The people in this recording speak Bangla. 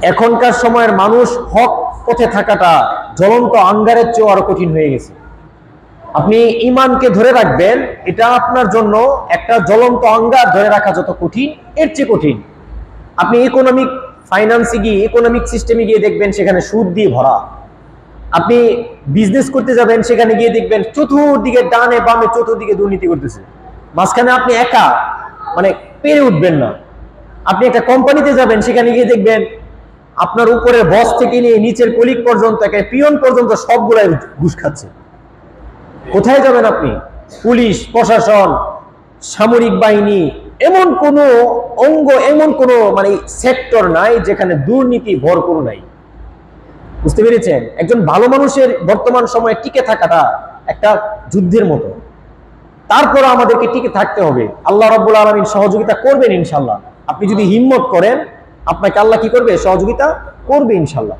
এখনকার সময়ের মানুষ হক পথে থাকাটা জ্বলন্ত আঙ্গারের চেয়েও আরো কঠিন হয়ে গেছে। আপনি ইমানকে ধরে রাখবেন, এটা আপনার জন্য একটা জ্বলন্ত আঙ্গার ধরে রাখা যত কঠিন, এর চেয়ে কঠিন। আপনি ইকোনমিক ফাইন্যান্সে গিয়ে, ইকোনমিক সিস্টেমে গিয়ে দেখবেন সেখানে সুদ দিয়ে ভরা। আপনি বিজনেস করতে যাবেন, সেখানে গিয়ে দেখবেন চতুর্দিকে ডানে বামে চতুর্দিকে দুর্নীতি করতেছে, মাঝখানে আপনি একা মানে পেরে উঠবেন না। আপনি একটা কোম্পানিতে যাবেন, সেখানে গিয়ে দেখবেন আপনার উপরের বস থেকে নিয়ে নিচের কলিগ পর্যন্ত, একটা পিয়ন পর্যন্ত সবগুলাই ঘুষ খাচ্ছে। কোথায় যাবেন আপনি? পুলিশ প্রশাসন, সামরিক বাহিনী, এমন কোন অঙ্গ, এমন কোন মানে সেক্টর নাই যেখানে দুর্নীতি ভরপুর নাই। বুঝতে পেরেছেন? একজন ভালো মানুষের বর্তমান সময়ে টিকে থাকাটা একটা যুদ্ধের মতো। তারপর আমাদেরকে টিকে থাকতে হবে। আল্লাহ রাব্বুল আলামিন সহযোগিতা করবেন ইনশাআল্লাহ। আপনি যদি হিম্মত করেন, আপনাকে আল্লাহ কি করবে? সহযোগিতা করবে ইনশাআল্লাহ।